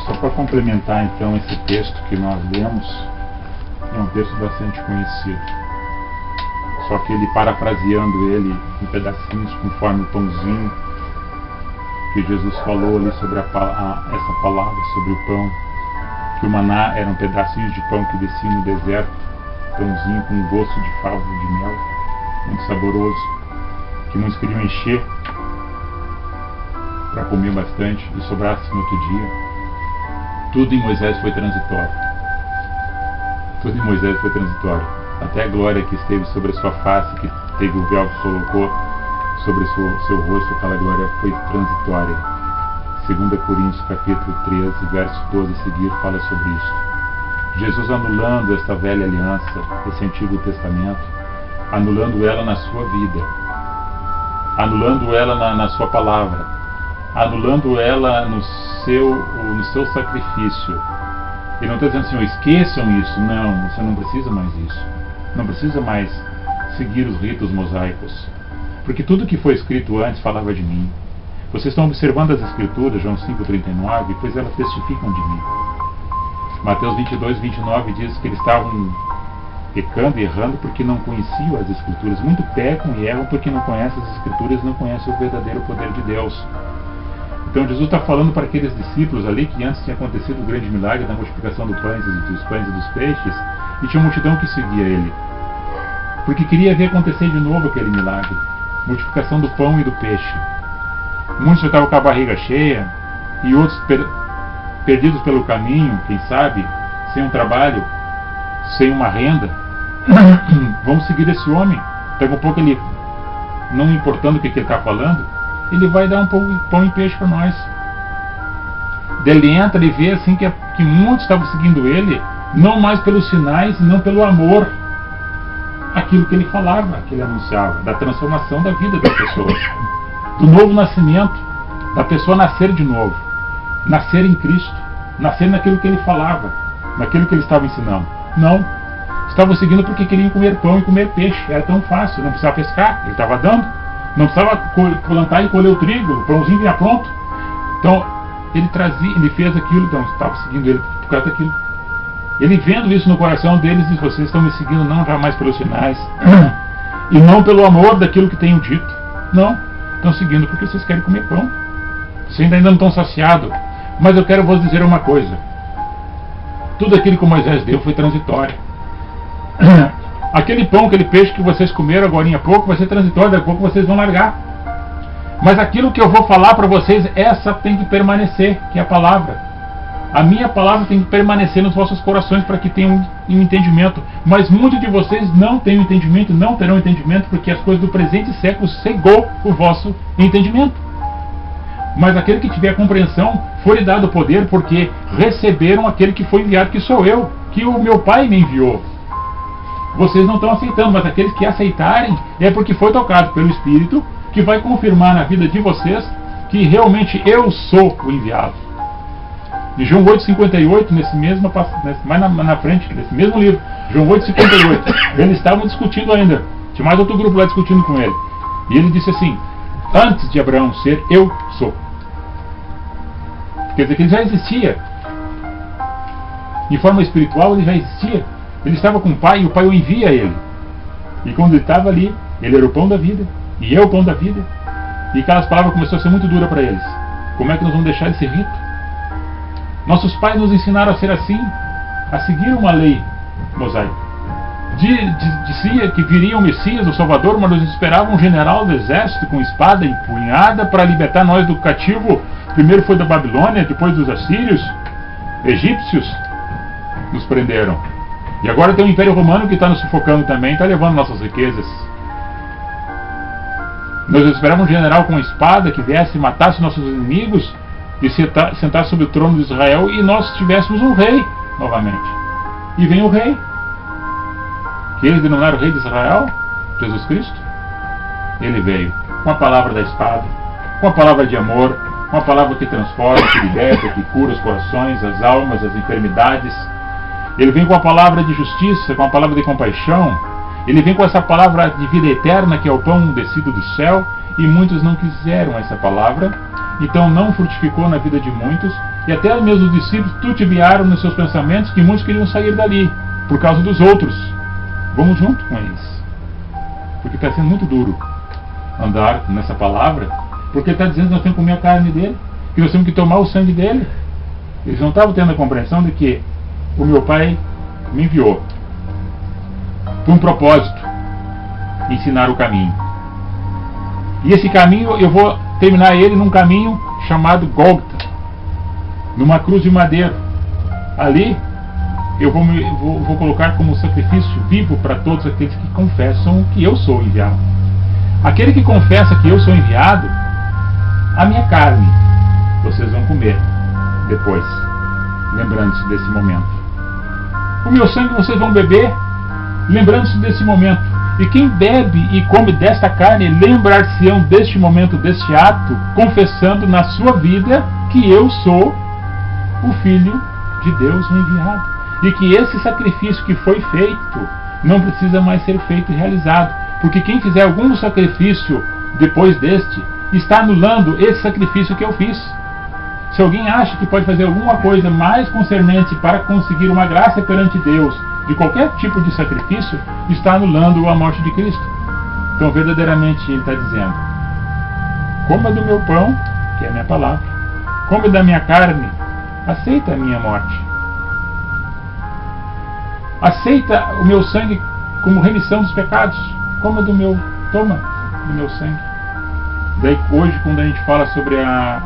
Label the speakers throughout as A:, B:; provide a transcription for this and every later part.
A: Só para complementar então esse texto que nós lemos, é um texto bastante conhecido. Só que ele, parafraseando ele em pedacinhos, conforme o pãozinho que Jesus falou ali sobre essa palavra, sobre o pão, que o maná eram pedacinhos de pão que desciam no deserto, pãozinho com gosto de favo de mel, muito saboroso, que muitos queriam encher para comer bastante e sobrasse no outro dia. Tudo em Moisés foi transitório. Tudo em Moisés foi transitório. Até a glória que esteve sobre a sua face, que teve o véu que colocou sobre o seu rosto, aquela glória foi transitória. 2 Coríntios capítulo 13, verso 12 a seguir, fala sobre isso. Jesus anulando esta velha aliança, esse Antigo Testamento, anulando ela na sua vida, anulando ela na sua palavra, anulando ela no seu sacrifício. Ele não está dizendo assim, esqueçam isso. Não, você não precisa mais disso. Não precisa mais seguir os ritos mosaicos. Porque tudo que foi escrito antes falava de mim. Vocês estão observando as Escrituras, João 5,39, pois elas testificam de mim. Mateus 22, 29 diz que eles estavam pecando e errando porque não conheciam as Escrituras. Muito pecam e erram porque não conhecem as Escrituras e não conhecem o verdadeiro poder de Deus. Então Jesus está falando para aqueles discípulos ali que antes tinha acontecido o grande milagre da multiplicação dos pães e dos peixes, e tinha uma multidão que seguia ele, porque queria ver acontecer de novo aquele milagre, multiplicação do pão e do peixe. Muitos já estavam com a barriga cheia, e outros perdidos pelo caminho, quem sabe, sem um trabalho, sem uma renda. Vamos seguir esse homem. Daqui a pouco ele, não importando o que ele está falando, ele vai dar um pão e peixe para nós. Ele entra e vê assim que muitos estavam seguindo ele, não mais pelos sinais, não pelo amor, aquilo que ele falava, que ele anunciava, da transformação da vida das pessoas, do novo nascimento, da pessoa nascer de novo, nascer em Cristo, nascer naquilo que ele falava, naquilo que ele estava ensinando. Não, estavam seguindo porque queriam comer pão e comer peixe, era tão fácil, não precisava pescar, ele estava dando. Não precisava plantar e colher o trigo, o pãozinho vinha pronto. Então, ele fez aquilo, então estava seguindo ele por causa daquilo. Ele vendo isso no coração deles, diz, vocês estão me seguindo não jamais pelos sinais, e não pelo amor daquilo que tenho dito. Não, estão seguindo porque vocês querem comer pão. Vocês ainda não estão saciados. Mas eu quero vos dizer uma coisa. Tudo aquilo que Moisés deu foi transitório. Aquele pão, aquele peixe que vocês comeram agora há pouco vai ser transitório, daqui a pouco vocês vão largar. Mas aquilo que eu vou falar para vocês, essa tem que permanecer, que é a palavra. A minha palavra tem que permanecer nos vossos corações para que tenham um entendimento. Mas muitos de vocês não têm entendimento, não terão entendimento, porque as coisas do presente século cegou o vosso entendimento. Mas aquele que tiver compreensão, foi-lhe dado o poder, porque receberam aquele que foi enviado, que sou eu, que o meu Pai me enviou. Vocês não estão aceitando, mas aqueles que aceitarem é porque foi tocado pelo Espírito, que vai confirmar na vida de vocês que realmente eu sou o enviado. Em João 8,58, mais na frente, nesse mesmo livro, João 8,58, eles estavam discutindo ainda, tinha mais outro grupo lá discutindo com ele, e ele disse assim, antes de Abraão ser, eu sou. Quer dizer que ele já existia, de forma espiritual ele já existia. Ele estava com o Pai e o Pai o envia a ele. E quando ele estava ali, ele era o pão da vida. E é o pão da vida. E aquelas palavras começaram a ser muito duras para eles. Como é que nós vamos deixar esse rito? Nossos pais nos ensinaram a ser assim, a seguir uma lei mosaica. Dizia que viria o Messias, o Salvador, mas nos esperava um general do exército com espada empunhada para libertar nós do cativo. Primeiro foi da Babilônia, depois dos assírios, egípcios nos prenderam. E agora tem o Império Romano que está nos sufocando também, está levando nossas riquezas. Nós esperávamos um general com espada que viesse e matasse nossos inimigos e sentasse sobre o trono de Israel e nós tivéssemos um rei novamente. E vem o rei, que eles denominaram o rei de Israel, Jesus Cristo. Ele veio com a palavra da espada, com a palavra de amor, com a palavra que transforma, que liberta, que cura os corações, as almas, as enfermidades. Ele vem com a palavra de justiça, com a palavra de compaixão. Ele vem com essa palavra de vida eterna, que é o pão descido do céu. E muitos não quiseram essa palavra então não frutificou na vida de muitos, e até mesmo os discípulos tutivearam nos seus pensamentos que muitos queriam sair dali, por causa dos outros. Vamos junto com eles, porque está sendo muito duro andar nessa palavra, porque está dizendo que nós temos que comer a carne dele, que nós temos que tomar o sangue dele. Eles não estavam tendo a compreensão de que o meu Pai me enviou por um propósito, ensinar o caminho. E esse caminho eu vou terminar ele num caminho chamado Gólgota, numa cruz de madeiro. Ali eu vou colocar como sacrifício vivo para todos aqueles que confessam que eu sou enviado. Aquele que confessa que eu sou enviado, a minha carne vocês vão comer depois, lembrando-se desse momento. O meu sangue vocês vão beber, lembrando-se desse momento. E quem bebe e come desta carne, lembrar-se-ão deste momento, deste ato, confessando na sua vida que eu sou o Filho de Deus, o enviado. E que esse sacrifício que foi feito não precisa mais ser feito e realizado. Porque quem fizer algum sacrifício depois deste, está anulando esse sacrifício que eu fiz. Se alguém acha que pode fazer alguma coisa mais concernente para conseguir uma graça perante Deus, de qualquer tipo de sacrifício, está anulando a morte de Cristo. Então verdadeiramente ele está dizendo: coma do meu pão, que é a minha palavra, come da minha carne, aceita a minha morte, aceita o meu sangue como remissão dos pecados, toma do meu sangue. Daí hoje, quando a gente fala sobre a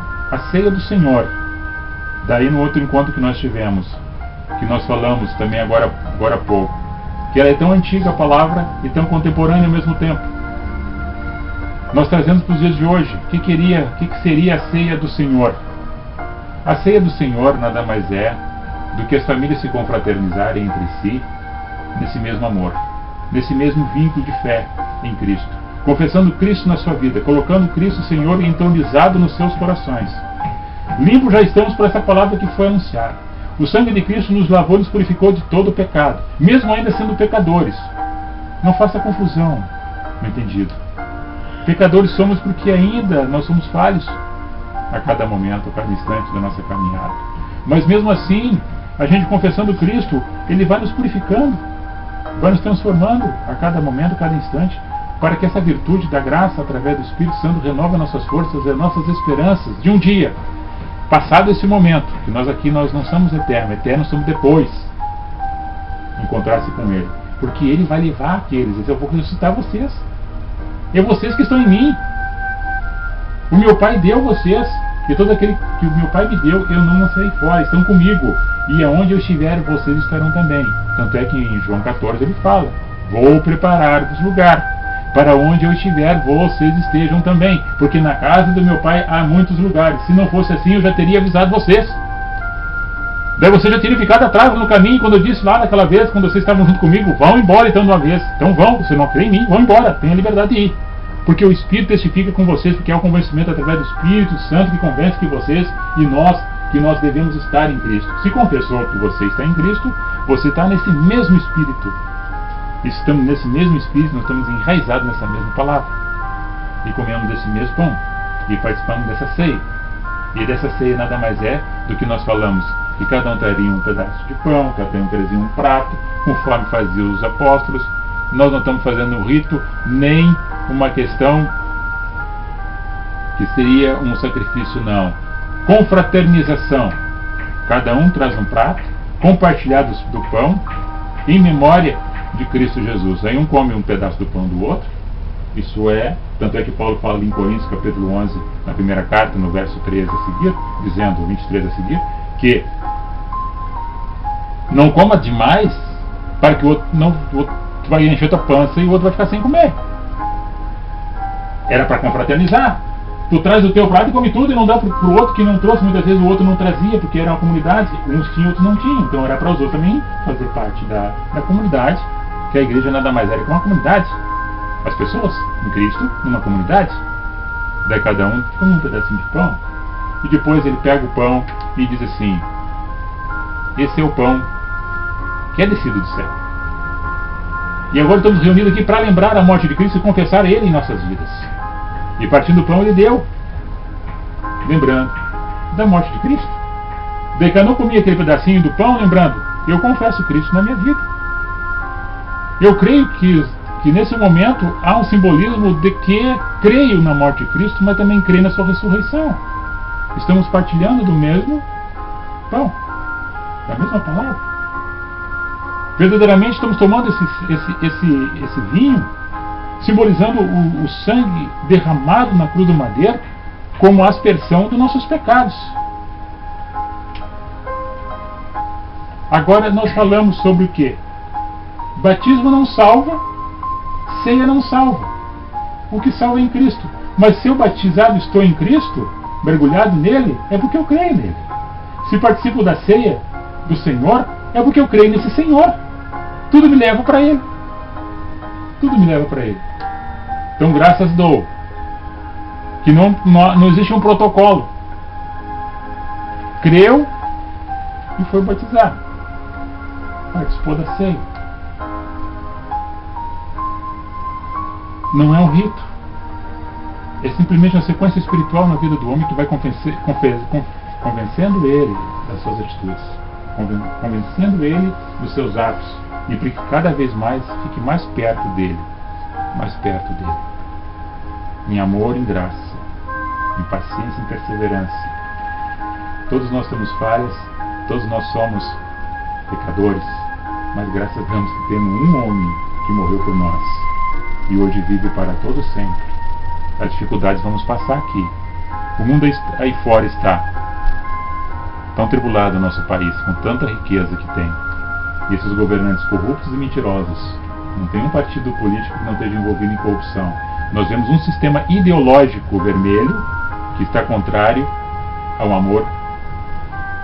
A: ceia do Senhor, daí no outro encontro que nós tivemos, que nós falamos também agora há pouco, que ela é tão antiga a palavra e tão contemporânea ao mesmo tempo. Nós trazemos para os dias de hoje o que seria a ceia do Senhor. A ceia do Senhor nada mais é do que as famílias se confraternizarem entre si nesse mesmo amor, nesse mesmo vínculo de fé em Cristo, confessando Cristo na sua vida, colocando Cristo Senhor entronizado nos seus corações. Limpos já estamos por essa palavra que foi anunciada. O sangue de Cristo nos lavou e nos purificou de todo o pecado, mesmo ainda sendo pecadores. Não faça confusão no entendido. Pecadores somos porque ainda nós somos falhos a cada momento, a cada instante da nossa caminhada. Mas mesmo assim, a gente confessando Cristo, Ele vai nos purificando, vai nos transformando a cada momento, a cada instante, para que essa virtude da graça, através do Espírito Santo, renove nossas forças e nossas esperanças de um dia. Passado esse momento, que nós aqui nós não somos eternos somos depois, encontrar-se com Ele. Porque Ele vai levar aqueles, eu vou ressuscitar vocês. É vocês que estão em mim. O meu Pai deu vocês, e todo aquele que o meu Pai me deu, eu não lançarei fora, estão comigo. E aonde eu estiver, vocês estarão também. Tanto é que em João 14 ele fala: vou preparar-vos lugar. Para onde eu estiver, vocês estejam também. Porque na casa do meu Pai há muitos lugares. Se não fosse assim, eu já teria avisado vocês. Daí vocês já teriam ficado atrás no caminho, quando eu disse lá naquela vez, quando vocês estavam junto comigo: vão embora então de uma vez. Então vão, você não crê em mim, vão embora, tenha liberdade de ir. Porque o Espírito testifica com vocês, porque é o convencimento através do Espírito Santo que convence que vocês e nós, que nós devemos estar em Cristo. Se confessou que você está em Cristo, você está nesse mesmo Espírito. Estamos nesse mesmo Espírito, nós estamos enraizados nessa mesma palavra. E comemos desse mesmo pão. E participamos dessa ceia. E dessa ceia nada mais é do que nós falamos que cada um traria um pedaço de pão, cada um trazia um prato, conforme faziam os apóstolos. Nós não estamos fazendo um rito, nem uma questão que seria um sacrifício, não. Confraternização. Cada um traz um prato, compartilhados do pão, em memória de Cristo Jesus. Aí um come um pedaço do pão do outro. Isso é, tanto é que Paulo fala em Coríntios capítulo 11, na primeira carta, no verso 13 a seguir, dizendo, 23 a seguir, que não coma demais para que o outro vai encher tua pança e o outro vai ficar sem comer. Era para confraternizar. Tu traz o teu prato e come tudo e não dá para o outro que não trouxe. Muitas vezes o outro não trazia porque era uma comunidade, uns tinham, outros não tinham. Então era para os outros também fazer parte da comunidade, que a igreja nada mais era que uma comunidade. As pessoas em Cristo, numa comunidade. Daí cada um come um pedacinho de pão. E depois ele pega o pão e diz assim: esse é o pão que é descido do céu. E agora estamos reunidos aqui para lembrar a morte de Cristo e confessar Ele em nossas vidas. E partindo do pão ele deu. lembrando da morte de Cristo. Daí que eu não comi aquele pedacinho do pão, lembrando, eu confesso Cristo na minha vida. Eu creio que nesse momento há um simbolismo de que creio na morte de Cristo, mas também creio na sua ressurreição. Estamos partilhando do mesmo pão, da mesma palavra. Verdadeiramente estamos tomando esse vinho, simbolizando o sangue derramado na cruz do madeiro, como a aspersão dos nossos pecados. Agora nós falamos sobre o quê? Batismo não salva, ceia não salva. O que salva é em Cristo. Mas se eu batizado estou em Cristo, mergulhado nele, é porque eu creio nele. Se participo da ceia do Senhor, é porque eu creio nesse Senhor. Tudo me leva para Ele. Tudo me leva para Ele. Então graças dou. Que não existe um protocolo. Creu e foi batizado. Participou da ceia. Não é um rito. É simplesmente uma sequência espiritual na vida do homem que vai convencendo ele das suas atitudes, convencendo ele dos seus atos, e para que cada vez mais fique mais perto dele, em amor, em graça, em paciência, em perseverança. Todos nós temos falhas, todos nós somos pecadores, mas graças a Deus que temos um homem que morreu por nós e hoje vive para todo sempre. As dificuldades vamos passar aqui. O mundo aí fora está tão tribulado, o nosso país, com tanta riqueza que tem. E esses governantes corruptos e mentirosos. Não tem um partido político que não esteja envolvido em corrupção. Nós vemos um sistema ideológico vermelho que está contrário ao amor,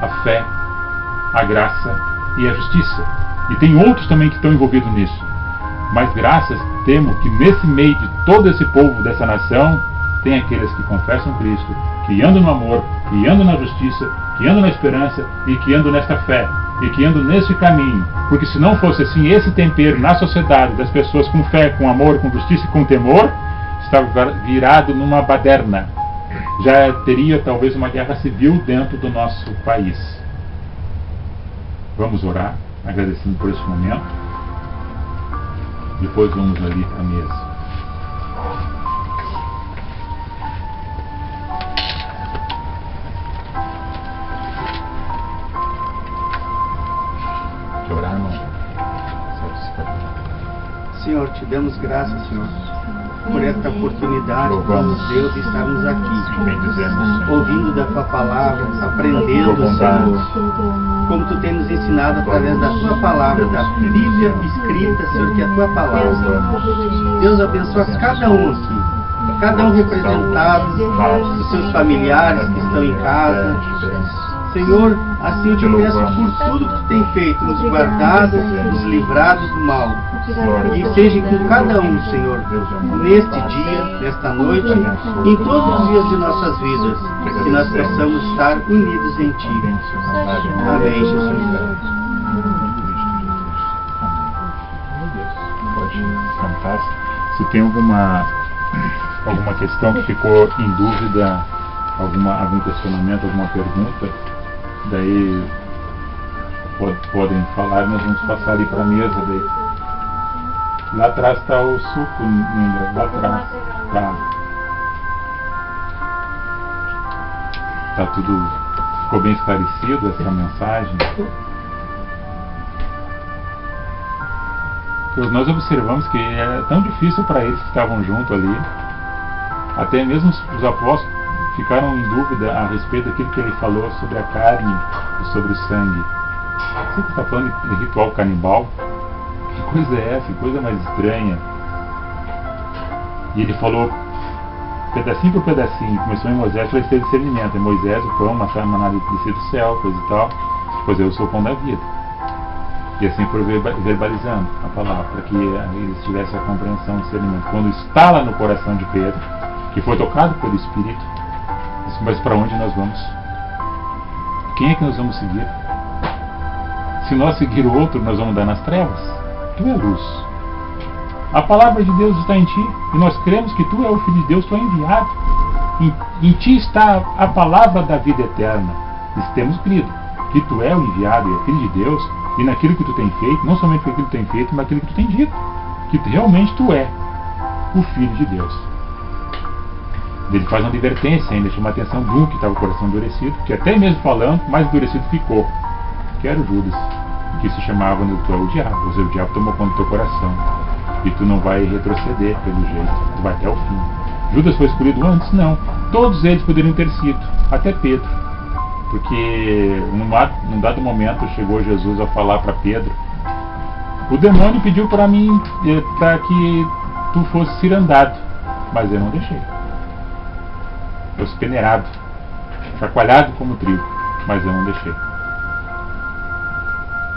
A: à fé, à graça e à justiça. E tem outros também que estão envolvidos nisso. Mas graças temos que nesse meio de todo esse povo dessa nação, tem aqueles que confessam Cristo, que andam no amor, que andam na justiça, que andam na esperança e que andam nesta fé, e que andam nesse caminho. Porque se não fosse assim, esse tempero na sociedade das pessoas com fé, com amor, com justiça e com temor, estava virado numa baderna. Já teria talvez uma guerra civil dentro do nosso país. Vamos orar, agradecendo por esse momento. Depois vamos ali para a mesa. Quer orar, irmão?
B: Senhor, te damos graças, Senhor, por esta oportunidade que nos deu de estarmos aqui, ouvindo da Tua Palavra, aprendendo, Senhor, como Tu tem nos ensinado através da Tua Palavra, da Bíblia escrita, Senhor, que é a Tua Palavra. Deus abençoa cada um aqui, cada um representado, os seus familiares que estão em casa. Senhor, assim eu te peço por tudo que Tu tem feito, nos guardado, nos livrado do mal. E seja com cada um, Senhor, neste dia, nesta noite, em todos os dias de nossas vidas, que nós possamos estar unidos em Ti. Amém, Jesus.
A: Pode cantar. Se tem alguma questão que ficou em dúvida, algum questionamento, alguma pergunta, daí podem falar, nós vamos passar ali para a mesa. Daí. Lá atrás está o suco, lá atrás. Tá tudo, ficou bem esclarecido essa mensagem. Pois nós observamos que é tão difícil para eles que estavam junto ali, até mesmo os apóstolos ficaram em dúvida a respeito daquilo que ele falou sobre a carne e sobre o sangue. Você que está falando de ritual canibal? Que coisa é essa? Que coisa mais estranha. E ele falou, pedacinho por pedacinho, começou em Moisés, vai ser discernimento. É Moisés, o pão, maná descer do céu, coisa e tal. Pois eu sou o pão da vida. E assim foi verbalizando a palavra, para que eles tivessem a compreensão, o discernimento. Quando estala no coração de Pedro, que foi tocado pelo Espírito, disse, mas para onde nós vamos? Quem é que nós vamos seguir? Se nós seguir o outro, nós vamos andar nas trevas. Tu é a luz. A palavra de Deus está em ti, e nós cremos que Tu é o Filho de Deus, Tu é enviado. em ti está a palavra da vida eterna. E se temos crido que tu é o enviado e é filho de Deus, e naquilo que tu tem feito, não somente naquilo que tu tem feito, mas naquilo que tu tem dito, que realmente tu é o Filho de Deus. Ele faz uma advertência ainda, chama a atenção de um que estava com o coração endurecido, que até mesmo falando, mais endurecido ficou, que era o Judas, que se chamava no tu é o diabo, ou seja, o diabo tomou conta do teu coração, e tu não vai retroceder pelo jeito, tu vai até o fim. Judas foi escolhido antes? Não. Todos eles poderiam ter sido, até Pedro, porque num dado momento chegou Jesus a falar para Pedro: o demônio pediu para mim, para que tu fosse cirandado, mas eu não deixei. Fosse peneirado, chacoalhado como trigo, mas eu não deixei.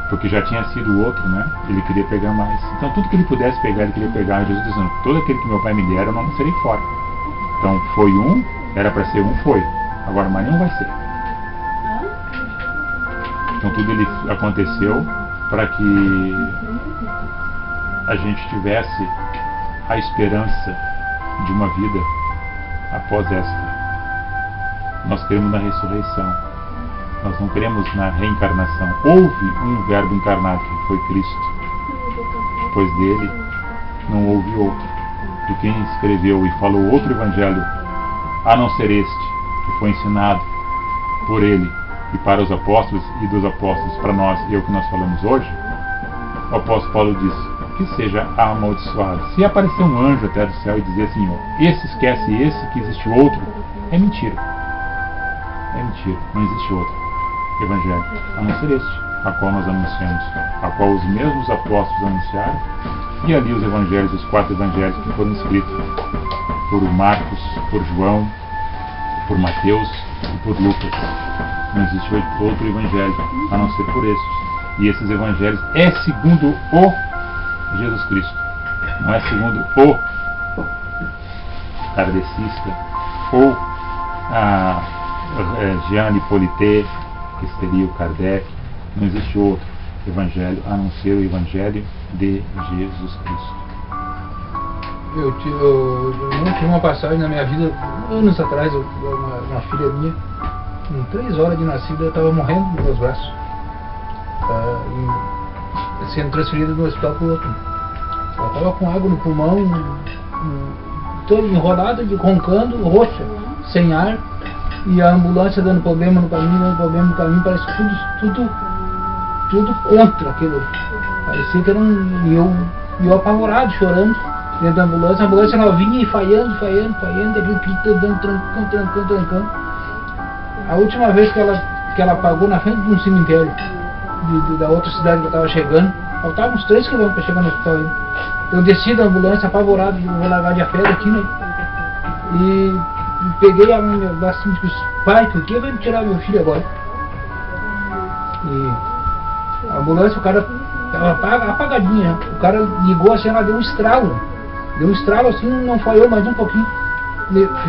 A: Porque já tinha sido o outro, né? Ele queria pegar mais. Então tudo que ele pudesse pegar, ele queria pegar. Jesus dizendo: todo aquele que meu pai me der, eu não serei fora. Então foi um, era para ser um, foi. Agora mais nenhum vai ser. Então tudo ele aconteceu para que a gente tivesse a esperança de uma vida após esta. Nós cremos na ressurreição. Nós não cremos na reencarnação. Houve um verbo encarnado que foi Cristo. Depois dele não houve outro. E quem escreveu e falou outro evangelho, a não ser este, que foi ensinado por ele e para os apóstolos, e dos apóstolos para nós, e é o que nós falamos hoje, o apóstolo Paulo disse: que seja amaldiçoado. Se aparecer um anjo até do céu e dizer assim: ó, esse esquece esse, que existe outro, é mentira. É mentira, não existe outro evangelho, a não ser este, a qual nós anunciamos, a qual os mesmos apóstolos anunciaram, e ali os evangelhos, os 4 evangelhos que foram escritos por Marcos, por João, por Mateus e por Lucas. Não existe outro evangelho a não ser por estes. E esses evangelhos é segundo o Jesus Cristo, não é segundo o kardecista ou a Jean Hippolyte, que seria o Kardec. Não existe outro evangelho a não ser o evangelho de Jesus Cristo.
C: Eu tive uma passagem na minha vida, anos atrás, uma filha minha, com 3 horas de nascida, eu estava morrendo nos meus braços, sendo transferida de um hospital para o outro. Ela estava com água no pulmão, toda enrolada, roncando, roxa, sem ar, e a ambulância dando problema no caminho, parece tudo contra aquilo. Parecia que era eu apavorado, chorando dentro da ambulância. A ambulância novinha e falhando, aquele que dando trancando. A última vez que ela pagou na frente de um cemitério da outra cidade que eu estava chegando, faltavam uns 3 km para chegar no hospital ainda. Eu desci da ambulância apavorado, vou largar de a fé aqui, né? E peguei a minha braço e disse: pai, por que vai me tirar meu filho agora? E a ambulância, o cara estava apagadinha, o cara ligou assim, ela deu um estralo assim, não falhou mais um pouquinho.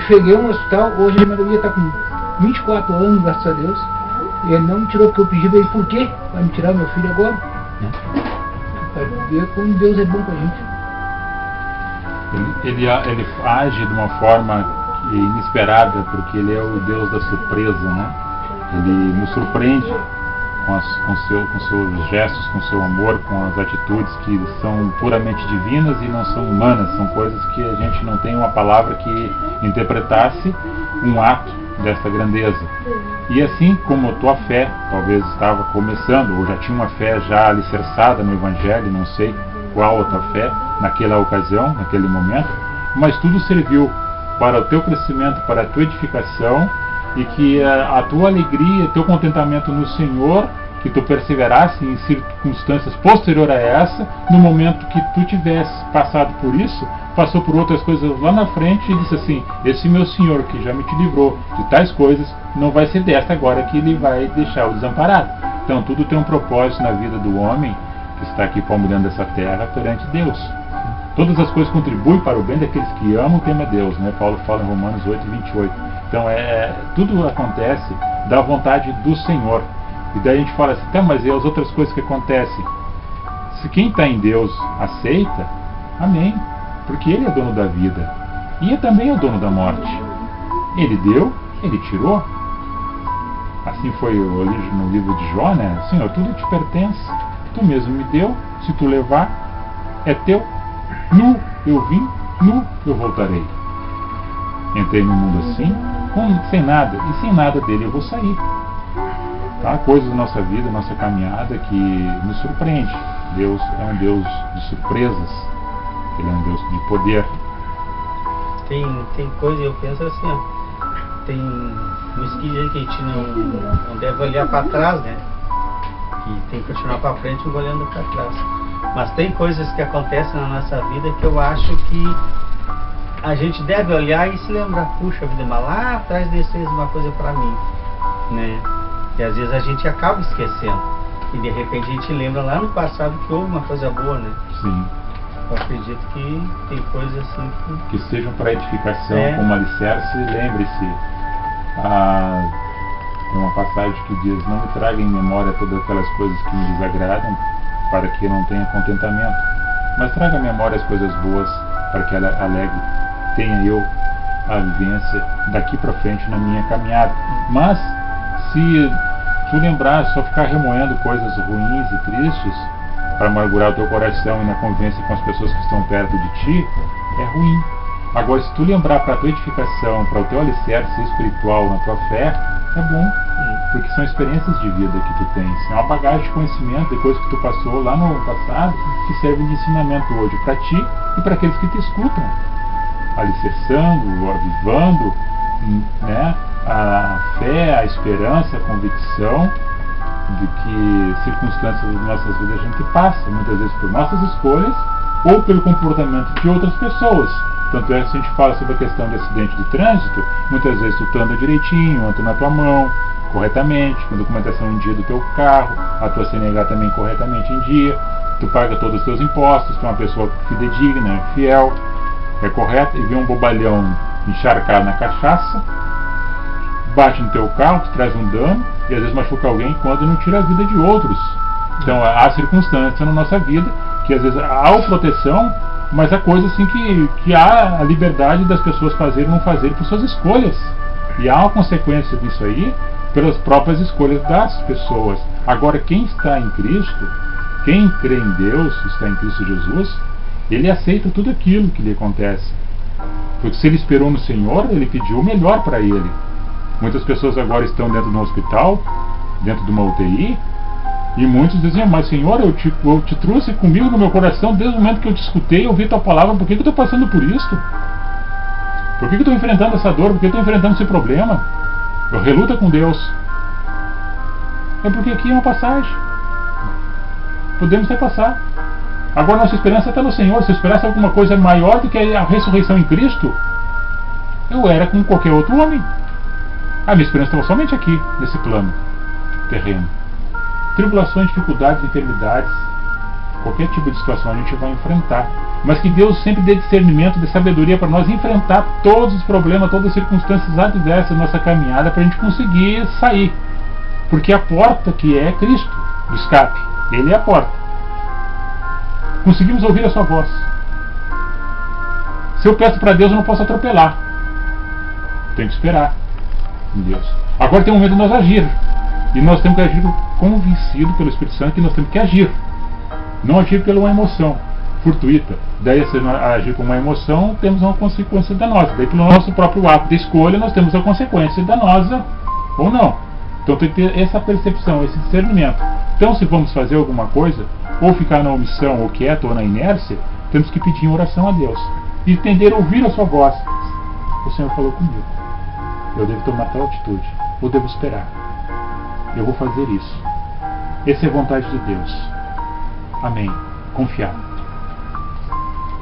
C: Cheguei no hospital, hoje a minha filha está com 24 anos, graças a Deus, e ele não me tirou porque eu pedi pra ele: por quê? Vai me tirar meu filho agora? Para ver como Deus é bom com a gente.
A: Ele age de uma forma inesperada, porque ele é o Deus da surpresa, né? Ele nos surpreende com seus gestos, com seu amor, com as atitudes que são puramente divinas e não são humanas, são coisas que a gente não tem uma palavra que interpretasse um ato dessa grandeza. E assim como a tua fé talvez estava começando, ou já tinha uma fé já alicerçada no Evangelho, não sei qual a tua fé naquela ocasião, naquele momento, mas tudo serviu para o teu crescimento, para a tua edificação, e que a tua alegria, teu contentamento no Senhor, que tu perseverasse em circunstâncias posteriores a essa, no momento que tu tivesse passado por isso, passou por outras coisas lá na frente e disse assim: esse meu Senhor que já me te livrou de tais coisas, não vai ser desta agora que ele vai deixar o desamparado. Então tudo tem um propósito na vida do homem que está aqui palmilhando essa terra perante Deus. Todas as coisas contribuem para o bem daqueles que amam e temem a Deus, né? Paulo fala em Romanos 8:28. Então tudo acontece da vontade do Senhor. E daí a gente fala assim: tá, mas e as outras coisas que acontecem? Se quem está em Deus aceita, amém, porque Ele é dono da vida e também é o dono da morte. Ele deu, Ele tirou. Assim foi eu li no livro de Jó, né? Senhor, tudo te pertence, tu mesmo me deu, se tu levar, é teu. Nu eu vim, nu eu voltarei. Entrei no mundo assim, sem nada, e sem nada dele eu vou sair. Tá? Coisas da nossa vida, nossa caminhada que nos surpreende. Deus é um Deus de surpresas, Ele é um Deus de poder.
B: Tem coisa, eu penso assim, ó, tem um esquilho que a gente não deve olhar para trás, né? Que tem que continuar para frente e olhando para trás. Mas tem coisas que acontecem na nossa vida que eu acho que a gente deve olhar e se lembrar, puxa vida, mas lá atrás Deus fez uma coisa para mim, né? E às vezes a gente acaba esquecendo. E de repente a gente lembra lá no passado que houve uma coisa boa, né?
A: Sim.
B: Eu acredito que tem coisas assim
A: que sejam para edificação, como alicerce. Lembre-se, tem uma passagem que diz: não me traga em memória todas aquelas coisas que me desagradam, para que eu não tenha contentamento, mas traga à memória as coisas boas, para que ela alegre, tenha eu a vivência daqui para frente na minha caminhada. Mas se tu lembrar, só ficar remoendo coisas ruins e tristes para amargurar o teu coração e na convivência com as pessoas que estão perto de ti, é ruim. Agora, se tu lembrar para a tua edificação, para o teu alicerce espiritual na tua fé, é bom, porque são experiências de vida que tu tens, é uma bagagem de conhecimento de coisas que tu passou lá no passado, que servem de ensinamento hoje para ti e para aqueles que te escutam, alicerçando, avivando, né, a fé, a esperança, a convicção de que circunstâncias das nossas vidas a gente passa, muitas vezes por nossas escolhas ou pelo comportamento de outras pessoas. Tanto é que se a gente fala sobre a questão de acidente de trânsito, muitas vezes tu anda direitinho, anda na tua mão, corretamente, com documentação em dia do teu carro, a tua CNH também corretamente em dia, tu paga todos os teus impostos, tu é uma pessoa fidedigna, fiel, é correta, e vê um bobalhão encharcado na cachaça, bate no teu carro, te traz um dano, e às vezes machuca alguém quando não tira a vida de outros. Então há circunstâncias na nossa vida que às vezes há proteção, mas há coisas assim que há a liberdade das pessoas fazerem ou não fazerem por suas escolhas. E há uma consequência disso aí pelas próprias escolhas das pessoas. Agora, quem está em Cristo, quem crê em Deus, está em Cristo Jesus, ele aceita tudo aquilo que lhe acontece. Porque se ele esperou no Senhor, ele pediu o melhor para ele. Muitas pessoas agora estão dentro de um hospital, dentro de uma UTI, e muitos dizem: mas Senhor, eu te trouxe comigo no meu coração desde o momento que eu te escutei, eu ouvi tua palavra, por que eu estou passando por isso? Por que eu estou enfrentando essa dor? Por que eu estou enfrentando esse problema? Eu reluto com Deus. É porque aqui é uma passagem. Podemos até passar. Agora nossa esperança está no Senhor. Se eu esperasse alguma coisa maior do que a ressurreição em Cristo, eu era como qualquer outro homem. A minha esperança estava somente aqui, nesse plano terreno. Tribulações, dificuldades, enfermidades, qualquer tipo de situação a gente vai enfrentar. Mas que Deus sempre dê discernimento, dê sabedoria para nós enfrentar todos os problemas, todas as circunstâncias adversas da nossa caminhada, para a gente conseguir sair. Porque a porta que é Cristo, do escape, Ele é a porta. Conseguimos ouvir a sua voz. Se eu peço para Deus, eu não posso atropelar. Tenho que esperar em Deus. Agora tem um momento de nós agir. E nós temos que agir convencido pelo Espírito Santo que nós temos que agir. Não agir pela uma emoção fortuita. Daí, se nós agir com uma emoção, temos uma consequência danosa. Daí, pelo nosso próprio ato de escolha, nós temos a consequência danosa ou não. Então tem que ter essa percepção, esse discernimento. Então, se vamos fazer alguma coisa, ou ficar na omissão, ou quieto, ou na inércia, temos que pedir em oração a Deus. E entender, ouvir a sua voz. O Senhor falou comigo. Eu devo tomar tal atitude. Ou devo esperar. Eu vou fazer isso. Essa é a vontade de Deus. Amém. Confiar.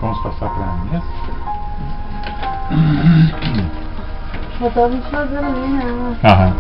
A: Vamos passar para a mesa?
D: Podemos fazer ali, né?
A: Aham.